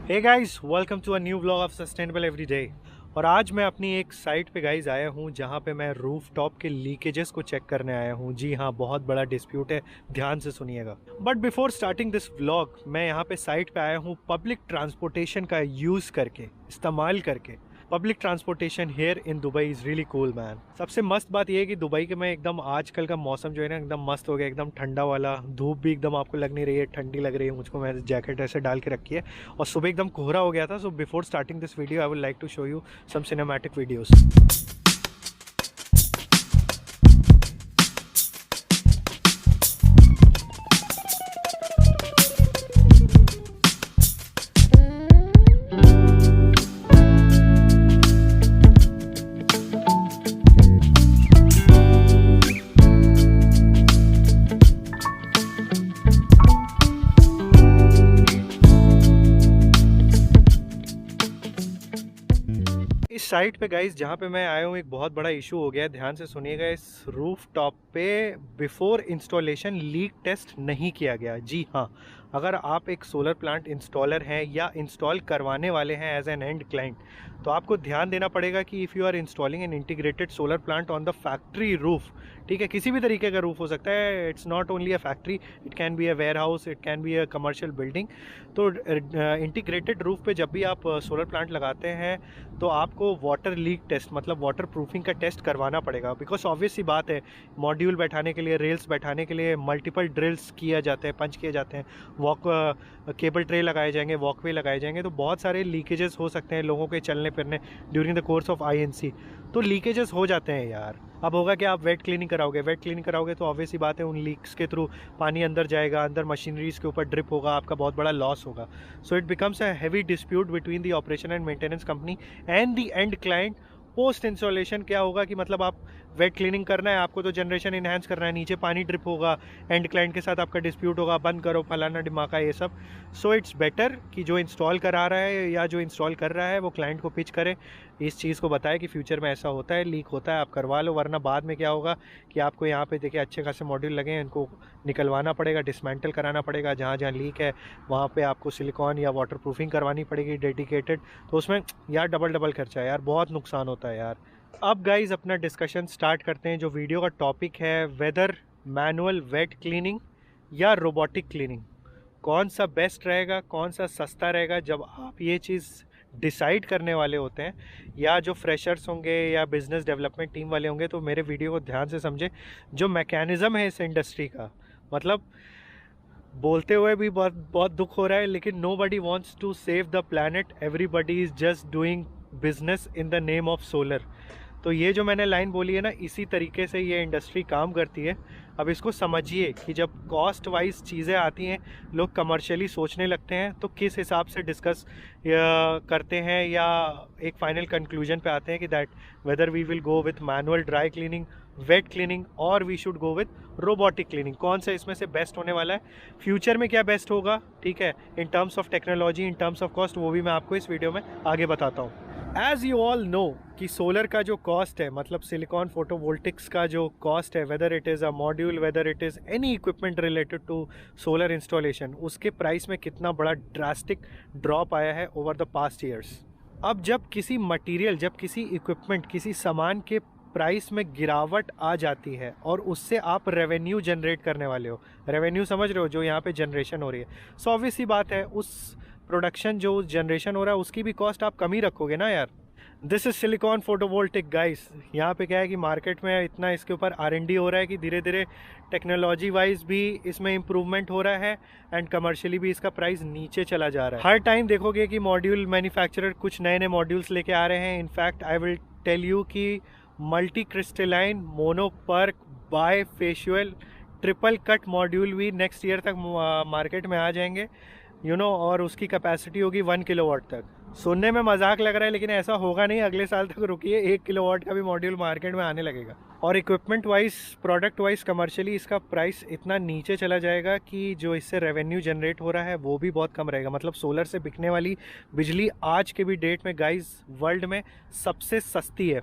Hey guys, welcome to a new vlog of sustainable everyday. और आज मैं अपनी एक साइट पे गाइस आया हूँ जहाँ पे मैं रूफ टॉप के लीकेजेस को चेक करने आया हूँ। जी हाँ, बहुत बड़ा डिस्प्यूट है, ध्यान से सुनिएगा। But before starting this vlog, मैं यहाँ पे साइट पे आया हूँ पब्लिक ट्रांसपोर्टेशन का यूज़ करके, इस्तेमाल करके। Public transportation here in Dubai is really cool man. सबसे मस्त बात यह है कि दुबई के में एकदम आजकल का मौसम जो है ना एकदम मस्त हो गया, एकदम ठंडा वाला। धूप भी एकदम आपको लग नहीं रही है, ठंडी लग रही है मुझको। मैं जैकेट ऐसे डाल के रखी है और सुबह एकदम कोहरा हो गया था। So before starting this video I would like to show you some cinematic videos. इस साइट पे गाइस जहाँ पे मैं आया हूँ, एक बहुत बड़ा इशू हो गया है। ध्यान से सुनिएगा। इस रूफ टॉप पे बिफोर इंस्टॉलेशन लीक टेस्ट नहीं किया गया। जी हाँ, अगर आप एक सोलर प्लांट इंस्टॉलर हैं या इंस्टॉल करवाने वाले हैं एज एन एंड क्लाइंट, तो आपको ध्यान देना पड़ेगा कि if you are installing an integrated solar plant on the factory roof, ठीक है, किसी भी तरीके का रूफ हो सकता है। It's not only a factory, it can be a warehouse, it can be a commercial building. तो इंटीग्रेटेड रूफ पे जब भी आप सोलर प्लांट लगाते हैं तो आपको वाटर लीक टेस्ट, मतलब वाटर प्रूफिंग का टेस्ट करवाना पड़ेगा। बिकॉज ऑब्वियस सी बात है, मॉड्यूल बैठाने के लिए, रेल्स बैठाने के लिए मल्टीपल ड्रिल्स किए जाते हैं, पंच किए जाते हैं, वॉक केबल ट्रे लगाए जाएंगे, वॉकवे लगाए जाएंगे। तो बहुत सारे लीकेजेस हो सकते हैं लोगों के चलने फिरने during the course of INC. तो लीकेजेस हो जाते हैं यार। अब होगा कि आप वेट क्लीनिंग कराओगे, वेट क्लीनिंग कराओगे तो ऑब्वियस सी बात है उन लीक्स के थ्रू पानी अंदर जाएगा, अंदर मशीनरीज के ऊपर ड्रिप होगा, आपका बहुत बड़ा लॉस होगा। So it becomes a heavy dispute between the operation and maintenance company and the end client. Post installation क्या होगा कि मतलब आप वेट क्लीनिंग करना है, आपको तो जनरेशन इन्हांस करना है, नीचे पानी ड्रिप होगा, एंड क्लाइंट के साथ आपका डिस्प्यूट होगा, बंद करो फलाना डिमाका ये सब। सो इट्स बेटर कि जो इंस्टॉल करा रहा है या जो इंस्टॉल कर रहा है वो क्लाइंट को पिच करे, इस चीज़ को बताए कि फ्यूचर में ऐसा होता है, लीक होता है, आप करवा लो। वरना बाद में क्या होगा कि आपको यहाँ पे देखिए अच्छे खासे मॉड्यूल लगे हैं, इनको निकलवाना पड़ेगा, डिसमेंटल कराना पड़ेगा। जहाँ जहाँ लीक है वहाँ पे आपको सिलिकॉन या वाटर प्रूफिंग करवानी पड़ेगी डेडिकेटेड। तो उसमें यार डबल खर्चा है यार, बहुत नुकसान होता है यार। अब गाइज अपना डिस्कशन स्टार्ट करते हैं। जो वीडियो का टॉपिक है, वेदर मैनुअल वेट क्लीनिंग या रोबोटिक क्लीनिंग, कौन सा बेस्ट रहेगा, कौन सा सस्ता रहेगा। जब आप ये चीज़ डिसाइड करने वाले होते हैं, या जो फ्रेशर्स होंगे या बिजनेस डेवलपमेंट टीम वाले होंगे, तो मेरे वीडियो को ध्यान से समझे। जो मैकेनिज़्म है इस इंडस्ट्री का, मतलब बोलते हुए भी बहुत बहुत दुख हो रहा है, लेकिन nobody wants to save the planet, everybody is just doing business in the name of solar. तो ये जो मैंने लाइन बोली है ना, इसी तरीके से ये इंडस्ट्री काम करती है। अब इसको समझिए कि जब कॉस्ट वाइज चीज़ें आती हैं, लोग कमर्शियली सोचने लगते हैं, तो किस हिसाब से डिस्कस करते हैं या एक फाइनल कंक्लूजन पे आते हैं कि that whether we will go with manual dry cleaning, wet cleaning, और we should go with robotic cleaning. कौन सा इसमें से बेस्ट होने वाला है, फ्यूचर में क्या बेस्ट होगा, ठीक है, in terms of technology, in terms of cost, वो भी मैं आपको इस वीडियो में आगे बताता हूँ। एज़ यू ऑल नो कि सोलर का जो कॉस्ट है, मतलब सिलिकॉन फोटोवोल्टिक्स का जो कॉस्ट है, whether it is a module, whether it is any equipment related to solar installation, उसके प्राइस में कितना बड़ा ड्रास्टिक ड्रॉप आया है ओवर द पास्ट ईयर्स। अब जब किसी मटेरियल, जब किसी इक्विपमेंट, किसी सामान के प्राइस में गिरावट आ जाती है और उससे आप रेवेन्यू जनरेट करने वाले हो, रेवेन्यू समझ रहे हो, जो यहाँ पे जनरेशन हो रही है, सो ऑब्वियस सी बात है उस प्रोडक्शन जो जनरेशन हो रहा है उसकी भी कॉस्ट आप कम ही रखोगे ना यार। This is silicon photovoltaic guys. यहाँ पे क्या है कि मार्केट में इतना इसके ऊपर R&D हो रहा है कि धीरे धीरे टेक्नोलॉजी वाइज भी इसमें इम्प्रूवमेंट हो रहा है एंड कमर्शियली भी इसका प्राइस नीचे चला जा रहा है। हर टाइम देखोगे कि मॉड्यूल मैन्युफैक्चरर कुछ नए नए मॉड्यूल्स लेके आ रहे हैं। In fact I will tell you कि multi crystalline monoperc bifacial triple cut module भी नेक्स्ट ईयर तक मार्केट में आ जाएंगे, यू नो, और उसकी कैपेसिटी होगी 1 किलोवाट तक। सुनने में मजाक लग रहा है लेकिन ऐसा होगा नहीं, अगले साल तक रुकिए, 1 किलोवाट का भी मॉड्यूल मार्केट में आने लगेगा। और equipment wise, product wise, commercially इसका प्राइस इतना नीचे चला जाएगा कि जो इससे रेवेन्यू जनरेट हो रहा है वो भी बहुत कम रहेगा। मतलब सोलर से बिकने वाली बिजली आज के भी डेट में गाइस वर्ल्ड में सबसे सस्ती है।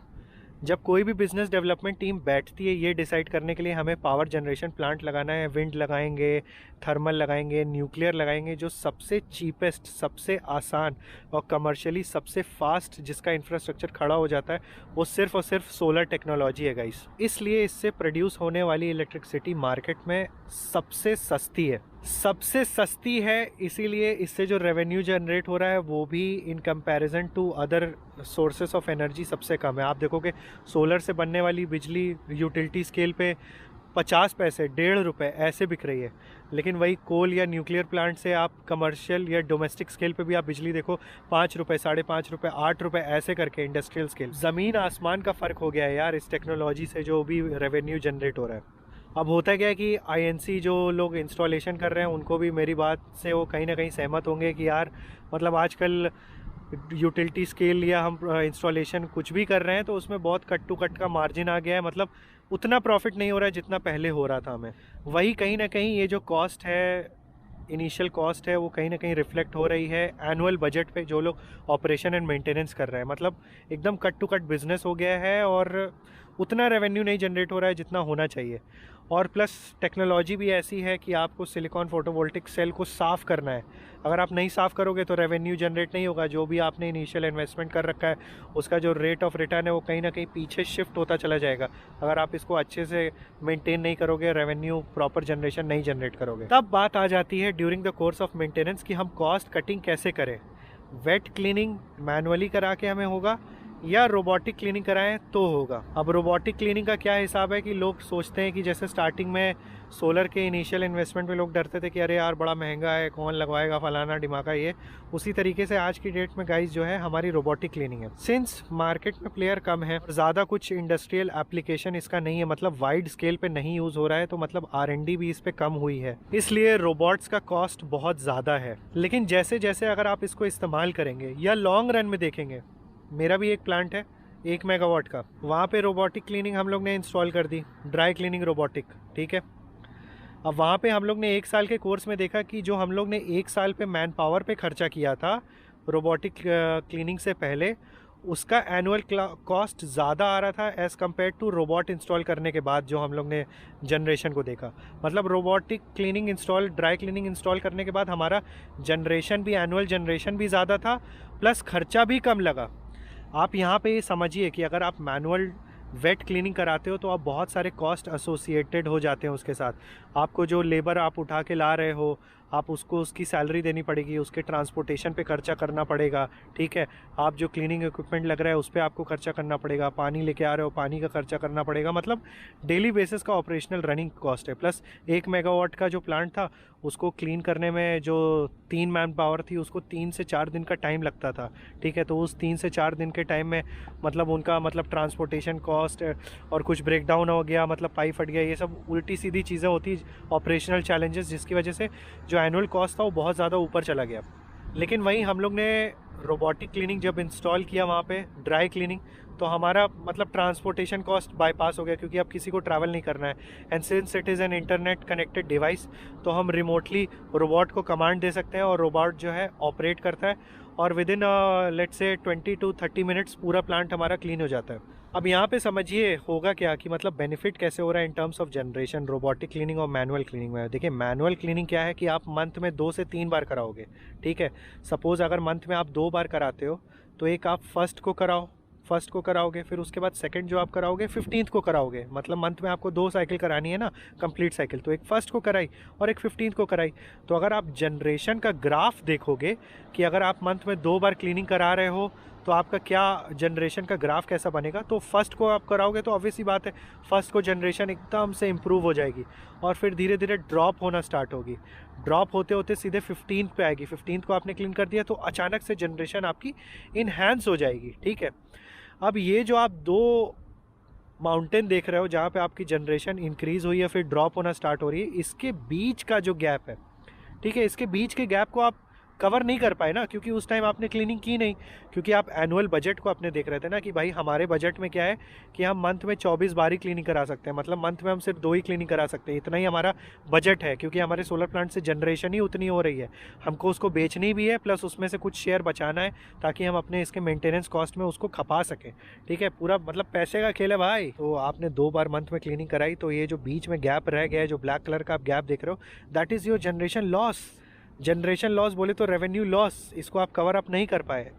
जब कोई भी बिजनेस डेवलपमेंट टीम बैठती है ये डिसाइड करने के लिए हमें पावर जनरेशन प्लांट लगाना है, विंड लगाएंगे, थर्मल लगाएंगे, न्यूक्लियर लगाएंगे, जो सबसे चीपेस्ट, सबसे आसान और कमर्शियली सबसे फास्ट जिसका इंफ्रास्ट्रक्चर खड़ा हो जाता है वो सिर्फ और सिर्फ सोलर टेक्नोलॉजी है गाइस। इसलिए इससे प्रोड्यूस होने वाली इलेक्ट्रिसिटी मार्केट में सबसे सस्ती है, सबसे सस्ती है। इसीलिए इससे जो रेवेन्यू जनरेट हो रहा है वो भी in comparison to other sources of energy सबसे कम है। आप देखोगे सोलर से बनने वाली बिजली यूटिलिटी स्केल पे 50 पैसे, 1.5 रुपये ऐसे बिक रही है, लेकिन वही कोल या न्यूक्लियर प्लांट से आप कमर्शियल या डोमेस्टिक स्केल पे भी आप बिजली देखो 5 रुपये, 5.5 रुपये, 8 रुपये ऐसे करके इंडस्ट्रियल स्केल। ज़मीन आसमान का फ़र्क हो गया है यार इस टेक्नोलॉजी से जो भी रेवेन्यू जनरेट हो रहा है। अब होता क्या है कि आईएनसी जो लोग इंस्टॉलेशन कर रहे हैं उनको भी मेरी बात से वो कहीं ना कहीं सहमत होंगे कि यार मतलब आजकल यूटिलिटी स्केल या हम इंस्टॉलेशन कुछ भी कर रहे हैं तो उसमें बहुत कट टू कट का मार्जिन आ गया है, मतलब उतना प्रॉफिट नहीं हो रहा है जितना पहले हो रहा था हमें। वही कहीं ना कहीं ये जो कॉस्ट है, इनिशियल कॉस्ट है, वो कहीं ना कहीं रिफ्लेक्ट हो रही है एनुअल बजट पे जो लोग ऑपरेशन एंड मेंटेनेंस कर रहे हैं। मतलब एकदम कट टू कट बिजनेस हो गया है और उतना रेवेन्यू नहीं जनरेट हो रहा है जितना होना चाहिए। और प्लस टेक्नोलॉजी भी ऐसी है कि आपको सिलिकॉन फोटोवोल्टिक सेल को साफ़ करना है। अगर आप नहीं साफ़ करोगे तो रेवेन्यू जनरेट नहीं होगा। जो भी आपने इनिशियल इन्वेस्टमेंट कर रखा है उसका जो रेट ऑफ रिटर्न है वो कहीं ना कहीं पीछे शिफ्ट होता चला जाएगा। अगर आप इसको अच्छे से मेंटेन नहीं करोगे, रेवेन्यू प्रॉपर जनरेशन नहीं जनरेट करोगे। तब बात आ जाती है during the course of maintenance कि हम कॉस्ट कटिंग कैसे करें। वेट क्लीनिंग मैनुअली करा के हमें होगा या रोबोटिक क्लीनिंग कराएं तो होगा। अब रोबोटिक क्लीनिंग का क्या हिसाब है कि लोग सोचते हैं कि जैसे स्टार्टिंग में सोलर के इनिशियल इन्वेस्टमेंट में लोग डरते थे कि अरे यार बड़ा महंगा है, कौन लगवाएगा, फलाना डिमाका, ये उसी तरीके से आज की डेट में गाइस जो है हमारी रोबोटिक क्लीनिंग है। सिंस मार्केट में प्लेयर कम है, ज़्यादा कुछ इंडस्ट्रियल एप्लीकेशन इसका नहीं है, मतलब वाइड स्केल पे नहीं यूज़ हो रहा है, तो मतलब R&D भी इस पर कम हुई है, इसलिए रोबोट्स का कॉस्ट बहुत ज़्यादा है। लेकिन जैसे जैसे अगर आप इसको इस्तेमाल करेंगे या लॉन्ग रन में देखेंगे, मेरा भी एक प्लांट है 1 मेगावाट का, वहाँ पे रोबोटिक क्लीनिंग हम लोग ने इंस्टॉल कर दी, ड्राई क्लीनिंग रोबोटिक, ठीक है। अब वहाँ पे हम लोग ने 1 साल के कोर्स में देखा कि जो हम लोग ने 1 साल पे मैन पावर पे खर्चा किया था रोबोटिक क्लीनिंग से पहले, उसका एनुअल कॉस्ट ज़्यादा आ रहा था as compare to robot install करने के बाद जो हम लोग ने जनरेशन को देखा। मतलब robotic cleaning install, dry cleaning install करने के बाद हमारा जनरेशन भी, एनुअल जनरेशन भी ज़्यादा था, प्लस खर्चा भी कम लगा। आप यहाँ पे ये समझिए कि अगर आप मैनुअल वेट क्लीनिंग कराते हो तो आप बहुत सारे कॉस्ट एसोसिएटेड हो जाते हैं उसके साथ। आपको जो लेबर आप उठा के ला रहे हो, आप उसको उसकी सैलरी देनी पड़ेगी, उसके ट्रांसपोर्टेशन पे खर्चा करना पड़ेगा, ठीक है। आप जो क्लीनिंग इक्विपमेंट लग रहा है उस पर आपको खर्चा करना पड़ेगा, पानी लेके आ रहे हो पानी का खर्चा करना पड़ेगा, मतलब डेली बेसिस का ऑपरेशनल रनिंग कॉस्ट है। प्लस 1 मेगावाट का जो प्लांट था उसको क्लीन करने में जो 3 मैन पावर थी उसको 3 से 4 दिन का टाइम लगता था, ठीक है। तो उस 3 से 4 दिन के टाइम में मतलब उनका मतलब ट्रांसपोर्टेशन कॉस्ट और कुछ ब्रेकडाउन हो गया, मतलब पाइप फट गया, ये सब उल्टी सीधी चीज़ें होती, ऑपरेशनल चैलेंजेस, जिसकी वजह से जो एनुअल कॉस्ट था वो बहुत ज़्यादा ऊपर चला गया। लेकिन वहीं हम लोग ने रोबोटिक क्लीनिंग जब इंस्टॉल किया वहाँ पे ड्राई क्लीनिंग, तो हमारा मतलब ट्रांसपोर्टेशन कॉस्ट बाईपास हो गया, क्योंकि अब किसी को ट्रैवल नहीं करना है। And since it is an internet connected device, तो हम रिमोटली रोबोट को कमांड दे सकते हैं और रोबोट जो है ऑपरेट करता है और with in let's say 20 to 30 minutes पूरा प्लांट हमारा क्लीन हो जाता है। अब यहाँ पे समझिए होगा क्या कि मतलब बेनिफिट कैसे हो रहा है in terms of generation robotic cleaning और मैनुअल क्लीनिंग में। देखिए मैनुअल क्लीनिंग क्या है कि आप मंथ में 2 से 3 बार कराओगे, ठीक है। सपोज़ अगर मंथ में आप 2 बार कराते हो तो एक आप फर्स्ट को कराओगे, फिर उसके बाद सेकंड जो आप कराओगे 15th को कराओगे। मतलब मंथ में आपको 2 साइकिल करानी है ना, कंप्लीट साइकिल, तो एक फर्स्ट को कराई और एक 15th को कराई। तो अगर आप जनरेशन का ग्राफ देखोगे कि अगर आप मंथ में 2 बार क्लीनिंग करा रहे हो तो आपका क्या जनरेशन का ग्राफ कैसा बनेगा। तो फर्स्ट को आप कराओगे तो ऑब्वियस सी बात है फर्स्ट को जनरेशन एकदम से इम्प्रूव हो जाएगी और फिर धीरे धीरे ड्रॉप होना स्टार्ट होगी। ड्रॉप होते होते सीधे 15th पे आएगी। 15th को आपने क्लीन कर दिया तो अचानक से जनरेशन आपकी इनहैंस हो जाएगी, ठीक है। अब ये जो आप 2 माउंटेन देख रहे हो जहाँ पे आपकी जनरेशन इंक्रीज़ हुई है फिर ड्रॉप होना स्टार्ट हो रही है, इसके बीच का जो गैप है, ठीक है, इसके बीच के गैप को आप कवर नहीं कर पाए ना, क्योंकि उस टाइम आपने क्लीनिंग की नहीं, क्योंकि आप एनुअल बजट को अपने देख रहे थे ना कि भाई हमारे बजट में क्या है कि हम मंथ में 24 बार ही क्लीनिंग करा सकते हैं, मतलब मंथ में हम सिर्फ 2 ही क्लीनिंग करा सकते हैं, इतना ही हमारा बजट है, क्योंकि हमारे सोलर प्लांट से जनरेशन ही उतनी हो रही है, हमको उसको बेचनी भी है, प्लस उसमें से कुछ शेयर बचाना है ताकि हम अपने इसके मेंटेनेंस कॉस्ट में उसको खपा सकें। ठीक है, पूरा मतलब पैसे का खेल है भाई। तो आपने 2 बार मंथ में क्लीनिंग कराई, तो ये जो बीच में गैप रह गया है, जो ब्लैक कलर का आप गैप देख रहे हो, that is your generation loss. Generation loss बोले तो रेवेन्यू लॉस, इसको आप कवर अप नहीं कर पाए।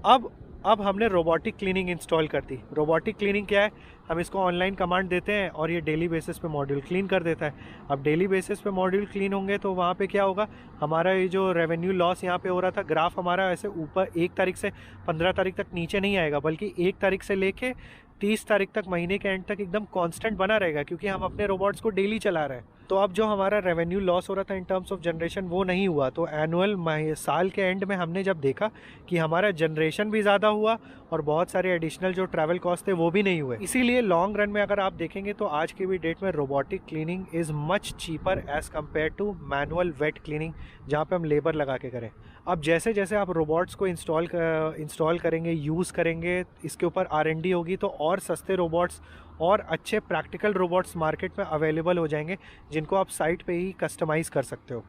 अब हमने रोबोटिक क्लीनिंग इंस्टॉल कर दी। रोबोटिक क्लीनिंग क्या है, हम इसको ऑनलाइन कमांड देते हैं और ये डेली बेसिस पे मॉड्यूल क्लीन कर देता है। अब डेली बेसिस पे मॉड्यूल क्लीन होंगे तो वहाँ पे क्या होगा, हमारा ये जो रेवेन्यू लॉस यहाँ पे हो रहा था, ग्राफ हमारा ऐसे ऊपर 1 तारीख से 15 तारीख तक नीचे नहीं आएगा, बल्कि 1 तारीख से लेके 30 तारीख तक, महीने के एंड तक एकदम कांस्टेंट बना रहेगा, क्योंकि हम अपने रोबोट्स को डेली चला रहे हैं। तो अब जो हमारा रेवेन्यू लॉस हो रहा था इन टर्म्स ऑफ जनरेशन, वो नहीं हुआ। तो एनुअल साल के एंड में हमने जब देखा कि हमारा जनरेशन भी ज़्यादा हुआ और बहुत सारे एडिशनल जो ट्रैवल कॉस्ट थे वो भी नहीं हुए। इसीलिए लॉन्ग रन में अगर आप देखेंगे तो आज की भी डेट में robotic cleaning is much cheaper as compare to manual wet cleaning, जहाँ पे हम लेबर लगा के करें। अब जैसे जैसे आप रोबोट्स को इंस्टॉल करेंगे, यूज़ करेंगे, इसके ऊपर R&D होगी, तो और सस्ते रोबोट्स और अच्छे प्रैक्टिकल रोबोट्स मार्केट में अवेलेबल हो जाएंगे, जिनको आप साइट पे ही कस्टमाइज़ कर सकते हो।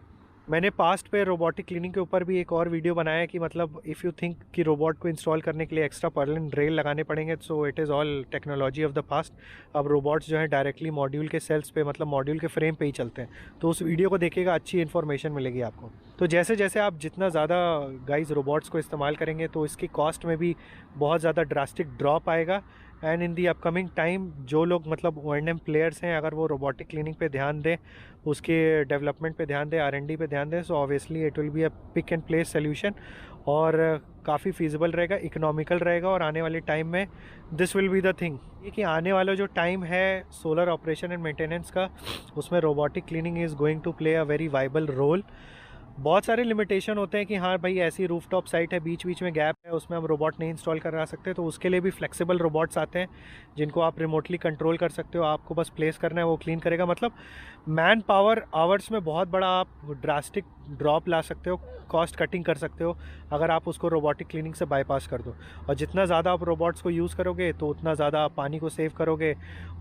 मैंने पास्ट पे रोबोटिक क्लीनिंग के ऊपर भी एक और वीडियो बनाया है कि मतलब इफ़ यू थिंक कि रोबोट को इंस्टॉल करने के लिए एक्स्ट्रा पर्लिन रेल लगाने पड़ेंगे, so it is all technology of the past. अब रोबोट्स जो है डायरेक्टली मॉड्यूल के सेल्स पे, मतलब मॉड्यूल के फ्रेम पे ही चलते हैं। तो उस वीडियो को देखिएगा, अच्छी इन्फॉर्मेशन मिलेगी आपको। तो जैसे जैसे आप जितना ज़्यादा गाइज रोबोट्स को इस्तेमाल करेंगे तो इसकी कॉस्ट में भी बहुत ज़्यादा ड्रास्टिक ड्रॉप आएगा। And in the upcoming time जो लोग मतलब O&M प्लेयर्स हैं, अगर वो रोबोटिक क्लीनिंग पे ध्यान दें, उसके डेवलपमेंट पे ध्यान दें, R&D पे ध्यान दें, so obviously it will be a pick and place solution, और काफ़ी फीजिबल रहेगा, इकोनॉमिकल रहेगा, और आने वाले टाइम में this will be the thing. ये कि आने वाला जो टाइम है सोलर ऑपरेशन एंड मेंटेनेंस का, उसमें robotic cleaning is going to play a very viable role. बहुत सारे लिमिटेशन होते हैं कि हाँ भाई ऐसी रूफटॉप साइट है, बीच बीच में गैप है, उसमें हम रोबोट नहीं इंस्टॉल करा सकते, तो उसके लिए भी फ्लेक्सिबल रोबोट्स आते हैं जिनको आप रिमोटली कंट्रोल कर सकते हो। आपको बस प्लेस करना है, वो क्लीन करेगा। मतलब मैन पावर आवर्स में बहुत बड़ा आप ड्रास्टिक ड्रॉप ला सकते हो, कॉस्ट कटिंग कर सकते हो, अगर आप उसको रोबोटिक क्लीनिंग से बाईपास कर दो। और जितना ज़्यादा आप रोबोट्स को यूज़ करोगे तो उतना ज़्यादा आप पानी को सेव करोगे,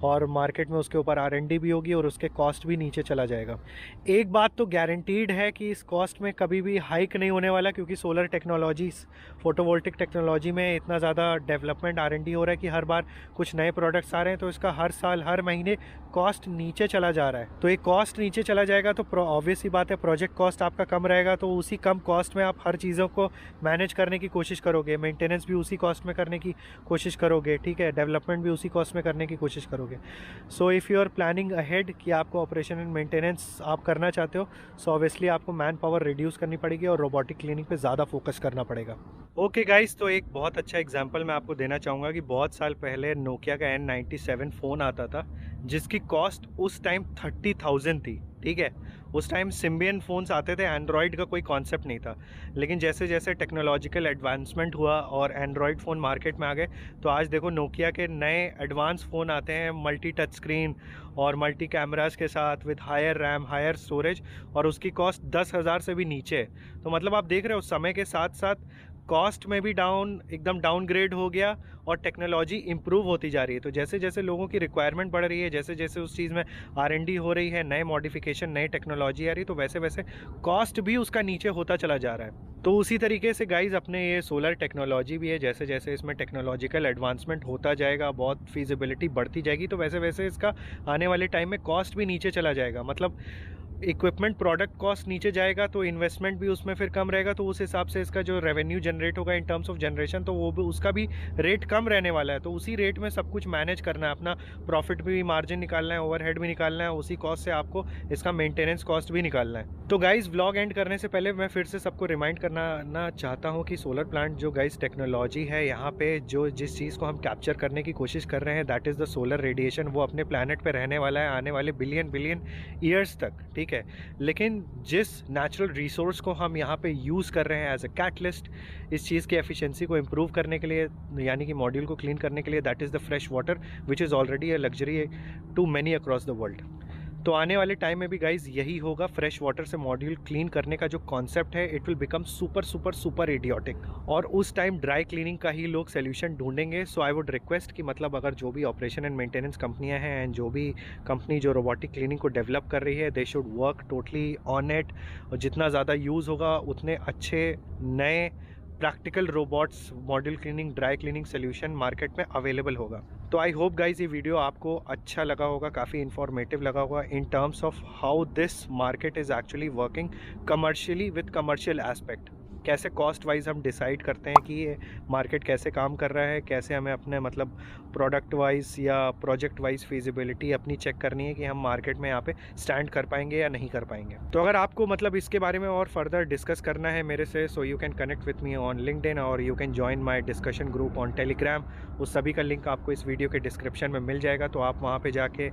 और मार्केट में उसके ऊपर R&D भी होगी और उसके कॉस्ट भी नीचे चला जाएगा। एक बात तो गारंटीड है कि इस कॉस्ट में कभी भी हाइक नहीं होने वाला, क्योंकि सोलर टेक्नोलॉजीज़, फोटोवोल्टिक टेक्नोलॉजी में इतना ज़्यादा डेवलपमेंट R&D हो रहा है कि हर बार कुछ नए प्रोडक्ट्स आ रहे हैं, तो इसका हर साल हर महीने कॉस्ट नीचे चला जा रहा है। तो एक कॉस्ट नीचे चला जाएगा तो ऑब्वियस ही बात है प्रोजेक्ट कॉस्ट आपका कम रहेगा, तो उसी कम कॉस्ट में आप हर चीज़ों को मैनेज करने की कोशिश करोगे, मेंटेनेंस भी उसी कॉस्ट में करने की कोशिश करोगे, ठीक है, डेवलपमेंट भी उसी कॉस्ट में करने की कोशिश करोगे। So if you are planning ahead कि आपको ऑपरेशन एंड मेंटेनेंस आप करना चाहते हो, सो ऑब्वियसली आपको मैन पावर रिड्यूस करनी पड़ेगी और रोबोटिक क्लीनिंग पे ज़्यादा फोकस करना पड़ेगा। ओके गाइस, तो एक बहुत अच्छा एग्जांपल मैं आपको देना चाहूँगा कि बहुत साल पहले नोकिया का N97 फ़ोन आता था, जिसकी कॉस्ट उस टाइम 30,000 थी। ठीक है, उस टाइम सिम्बियन फ़ोन्स आते थे, एंड्रॉयड का कोई कॉन्सेप्ट नहीं था। लेकिन जैसे जैसे टेक्नोलॉजिकल एडवांसमेंट हुआ और एंड्रॉयड फ़ोन मार्केट में आ गए, तो आज देखो नोकिया के नए एडवांस फ़ोन आते हैं मल्टी टच स्क्रीन और मल्टी कैमरास के साथ, with higher RAM, higher storage, और उसकी कॉस्ट 10,000 से भी नीचे है। तो मतलब आप देख रहे हो समय के साथ साथ कॉस्ट में भी एकदम डाउनग्रेड हो गया और टेक्नोलॉजी इंप्रूव होती जा रही है। तो जैसे जैसे लोगों की रिक्वायरमेंट बढ़ रही है, जैसे जैसे उस चीज़ में R&D हो रही है, नए मॉडिफिकेशन, नई टेक्नोलॉजी आ रही है, तो वैसे वैसे कॉस्ट भी उसका नीचे होता चला जा रहा है। तो उसी तरीके से गाइज अपने ये सोलर टेक्नोलॉजी भी है, जैसे जैसे इसमें टेक्नोलॉजिकल एडवांसमेंट होता जाएगा, बहुत फीजिबिलिटी बढ़ती जाएगी, तो वैसे वैसे इसका आने वाले टाइम में कॉस्ट भी नीचे चला जाएगा। मतलब इक्विपमेंट प्रोडक्ट कॉस्ट नीचे जाएगा तो इन्वेस्टमेंट भी उसमें फिर कम रहेगा, तो उस हिसाब से इसका जो रेवेन्यू जनरेट होगा इन टर्म्स ऑफ जनरेशन, तो वो भी उसका भी रेट कम रहने वाला है। तो उसी रेट में सब कुछ मैनेज करना है, अपना प्रॉफिट भी, मार्जिन निकालना है, ओवरहेड भी निकालना है, उसी कॉस्ट से आपको इसका मेंटेनेंस कॉस्ट भी निकालना है। तो गाइज व्लॉग एंड करने से पहले मैं फिर से सबको रिमाइंड करना चाहता हूँ कि सोलर प्लांट जो गाइज टेक्नोलॉजी है, यहाँ पे जो जिस चीज़ को हम कैप्चर करने की कोशिश कर रहे हैं, that is the solar radiation. वो अपने प्लानट पे रहने वाला है आने वाले बिलियन ईयर्स तक, ठीक है। लेकिन जिस नेचुरल रिसोर्स को हम यहाँ पे यूज़ कर रहे हैं एज अ कैटलिस्ट इस चीज़ की एफिशिएंसी को इम्प्रूव करने के लिए, यानी कि मॉड्यूल को क्लीन करने के लिए, that is the fresh water which is already a luxury to many across the world. तो आने वाले टाइम में भी गाइज यही होगा, फ्रेश वाटर से मॉड्यूल क्लीन करने का जो कॉन्सेप्ट है it will become super super super idiotic, और उस टाइम ड्राई क्लीनिंग का ही लोग सोल्यूशन ढूंढेंगे। सो आई वुड रिक्वेस्ट कि मतलब अगर जो भी ऑपरेशन एंड मेंटेनेंस कंपनियां हैं एंड जो भी कंपनी जो रोबोटिक क्लीनिंग को डेवलप कर रही है, they should work totally on it, और जितना ज़्यादा यूज़ होगा उतने अच्छे नए practical robots module cleaning dry cleaning solution market में अवेलेबल होगा। तो आई होप गाइज ये वीडियो आपको अच्छा लगा होगा, काफ़ी इन्फॉर्मेटिव लगा होगा in terms of how this market is actually working commercially with commercial aspect. कैसे कॉस्ट वाइज हम डिसाइड करते हैं कि ये मार्केट कैसे काम कर रहा है, कैसे हमें अपने मतलब प्रोडक्ट वाइज या प्रोजेक्ट वाइज फिजिबिलिटी अपनी चेक करनी है कि हम मार्केट में यहाँ पे स्टैंड कर पाएंगे या नहीं कर पाएंगे। तो अगर आपको मतलब इसके बारे में और फर्दर डिस्कस करना है मेरे से, so you can connect with me on LinkedIn और you can join my discussion group on Telegram. उस सभी का लिंक आपको इस वीडियो के डिस्क्रिप्शन में मिल जाएगा, तो आप वहाँ पर जाके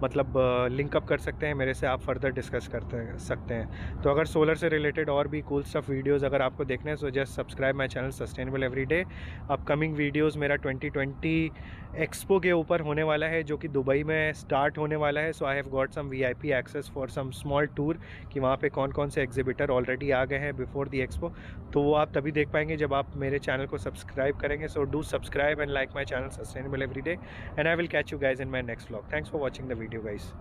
मतलब लिंकअप कर सकते हैं मेरे से, आप फर्दर डिस्कस कर सकते हैं। तो अगर सोलर से रिलेटेड और भी कूल स्टफ वीडियोज़ अगर आपको देखने हैं, so just subscribe my channel sustainable everyday. Upcoming videos मेरा 2020 एक्सपो के ऊपर होने वाला है जो कि दुबई में स्टार्ट होने वाला है। So I have got some VIP access for some small tour कि वहाँ पे कौन कौन से एग्जिबिटर ऑलरेडी आ गए हैं बिफोर द एक्सपो, तो वो आप तभी देख पाएंगे जब आप मेरे चैनल को सब्सक्राइब करेंगे। So do subscribe and like my channel sustainable everyday, and I will catch you guys in my next vlog. Thanks for watching the video guys.